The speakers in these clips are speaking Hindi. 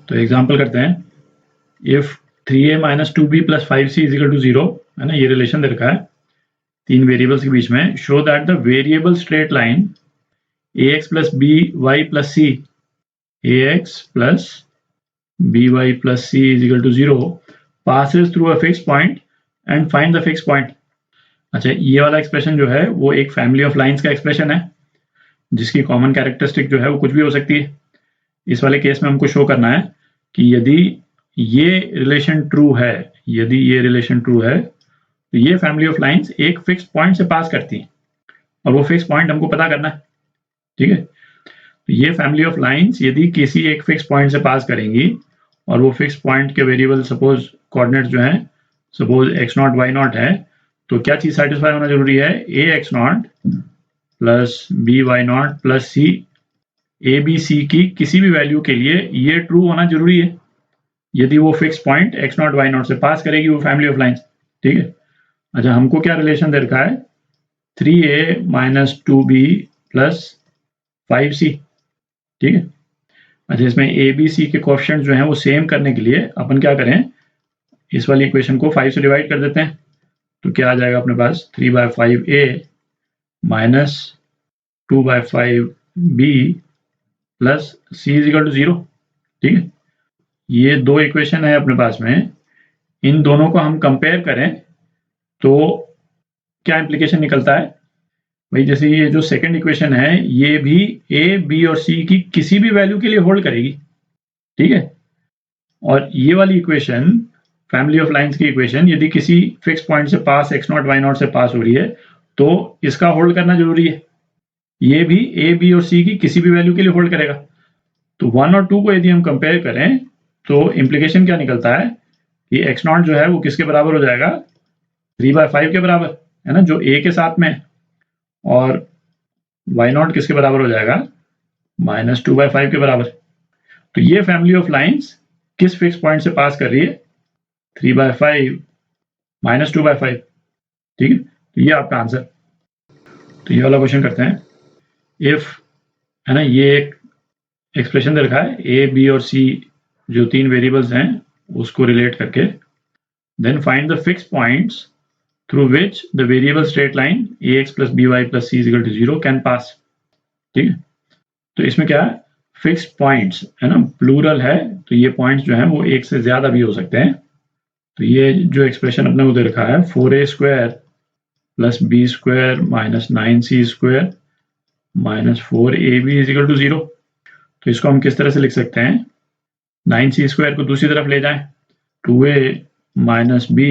तो एग्जांपल करते हैं, if 3a minus 2b plus 5c is equal to 0, है ना, ये रिलेशन दे रखा है तीन वेरिएबल्स के बीच में। Show that the variable straight line ax plus by plus c, ax plus by plus c is equal to 0 passes through a fixed point and find the fixed point। अच्छा, ये वाला एक्सप्रेशन जो है वो एक फैमिली ऑफ लाइंस का एक्सप्रेशन है जिसकी कॉमन कैरेक्टरिस्टिक जो है वो कुछ भी हो सकती है। इस वाले केस में हमको शो करना है कि यदि ये रिलेशन ट्रू है, यदि ये रिलेशन ट्रू है तो ये फैमिली ऑफ लाइंस एक फिक्स पॉइंट से पास करती हैं और वो फिक्स पॉइंट हमको पता करना है। ठीक है, तो ये फैमिली ऑफ लाइंस यदि किसी एक फिक्स पॉइंट से पास करेंगी और वो फिक्स पॉइंट के वेरिएबल सपोज कोऑर्डिनेट जो है सपोज x0 y0 है, तो क्या चीज सेटिस्फाई होना जरूरी है, ax0 plus by0 plus c abc की किसी भी वैल्यू के लिए ये ट्रू होना जरूरी है यदि वो फिक्स पॉइंट x0 y0 से पास करेगी वो फैमिली ऑफ लाइंस। ठीक है, अच्छा हमको क्या रिलेशन दे रखा है, 3a minus 2b plus 5c। ठीक है, अच्छा इसमें abc के कोएफिशिएंट जो हैं वो सेम करने के लिए अपन क्या करें, इस वाली इक्वेशन को 5 से डिवाइड कर देते हैं। तो क्या आ जाएगा अपने पास, 3/5a minus 2/5b plus c is equal to 0। ठीक है, ये दो इक्वेशन है अपने पास में, इन दोनों को हम कंपेयर करें तो क्या इम्प्लीकेशन निकलता है भाई, जैसे ये जो सेकंड इक्वेशन है ये भी a, b और c की किसी भी वैल्यू के लिए होल्ड करेगी। ठीक है, और ये वाली इक्वेशन फैमिली ऑफ लाइंस की इक्वेशन यदि किसी फिक्स पॉइंट से पास x0 y0 से पास हो रही है तो इसका होल्ड करना जरूरी है, ये भी a, b और c की किसी भी वैल्यू के लिए होल्ड करेगा। तो 1 और 2 को यदि हम कंपेयर करें तो इम्प्लीकेशन क्या निकलता है कि x0 जो है वो किसके बराबर हो जाएगा, 3/5 के बराबर, है ना, जो a के साथ में, और y0 किसके बराबर हो जाएगा, माइनस 2/5 के बराबर। तो ये फैमिली ऑफ लाइंस किस फिक्स पॉइंट से पास कर रही है, 3/5 माइनस 2/5। ठीक है, तो ये आपका आंसर। तो ये वाला क्वेश्चन करते हैं, इफ, है ना, ये एक एक्सप्रेशन दे रखा है a, b और c जो तीन वेरिएबल्स हैं उसको रिलेट करके, then find the fix points through which the variable straight line ax plus by plus c is equal to 0 can pass. ठीक है, तो इसमें क्या है, फिक्स पॉइंट्स, है ना, प्लूरल है तो ये पॉइंट्स जो हैं वो एक से ज्यादा भी हो सकते हैं। तो ये जो एक्सप्रेशन अपने को दे रखा है 4a square plus b square minus 9c square minus 4ab is equal to 0। तो इसको हम किस तरह से लिख सकते हैं, 9c स्क्वायर को दूसरी तरफ ले जाएं, 2a minus b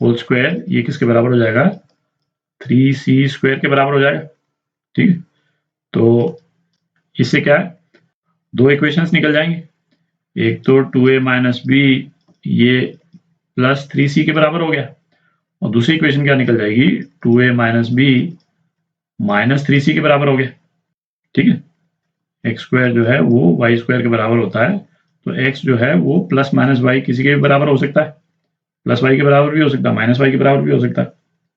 whole square, ये किसके बराबर हो जाएगा, 3c स्क्वायर के बराबर हो जाएगा। ठीक है, तो इससे क्या है, दो इक्वेशंस निकल जाएंगे, एक तो 2a माइनस b ये प्लस 3c के बराबर हो गया, और दूसरी इक्वेशन क्या निकल जाएगी, 2a minus b minus 3c के बराबर हो गया। ठीक है, एक्स स्क्वायर जो है वो वाई स्क्वायर के बराबर होता है, तो एक्स जो है वो प्लस माइनस वाई किसी के भी बराबर हो सकता है, प्लस वाई के बराबर भी हो सकता है, माइनस वाई के बराबर भी हो सकता है।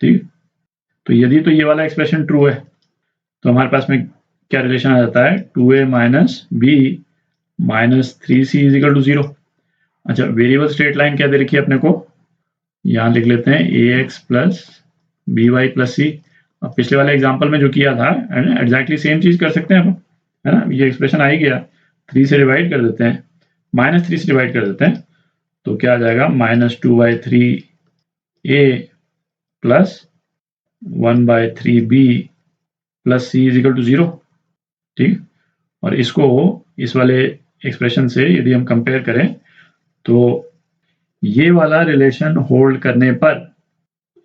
ठीक है, तो यदि तो ये वाला एक्सप्रेशन ट्रू है तो हमारे पास में क्या रिलेशन आ जाता है, 2a minus b minus 3c is equal to 0। अच्छा, वेरिएबल स्ट्रेट लाइन क्या दे रखी है अपने को, यहाँ लिख लेते हैं ax plus by plus c। अब पिछले वाले एग्जाम्पल में जो किया था एग्जैक्टली सेम चीज कर सकते हैं अपन, है ना, ये एक्सप्रेशन आ ही गया, 3 से डिवाइड कर देते हैं, माइनस 3 से डिवाइड कर देते हैं, तो क्या आ जाएगा, minus 2/3a plus 1/3b plus c is equal to 0। ठीक, और इसको इस वाले एक्सप्रेशन से यदि हम कंपेयर करें तो ये वाला रिलेशन होल्ड करने पर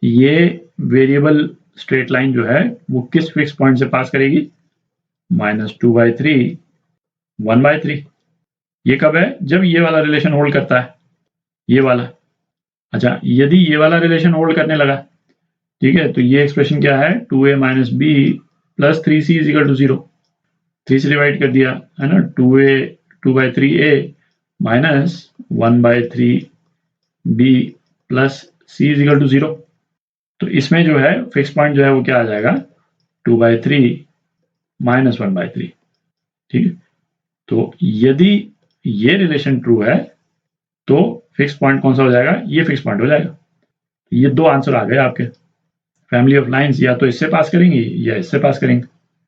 ये वेरिएबल स्ट्रेट लाइन जो है वो किस फिक्स पॉइंट से पास करेगी, माइनस 2/3 1/3। ये कब है, जब ये वाला रिलेशन होल्ड करता है, ये वाला। अच्छा, यदि ये वाला रिलेशन होल्ड करने लगा, ठीक है, तो ये एक्सप्रेशन क्या है, 2a minus b plus 3c is equal to 0, 3 से डिवाइड कर दिया, है ना, 2/3a minus 1/3b plus c is equal to 0। तो इसमें जो है फिक्स पॉइंट जो है वो क्या आ जाएगा, 2/3 माइनस 1/3। ठीक है, तो यदि ये रिलेशन ट्रू है तो फिक्स पॉइंट कौन सा हो जाएगा, ये फिक्स पॉइंट हो जाएगा। ये दो आंसर आ गए आपके। फैमिली ऑफ लाइंस या तो इससे पास करेंगी या इससे पास करेंगे।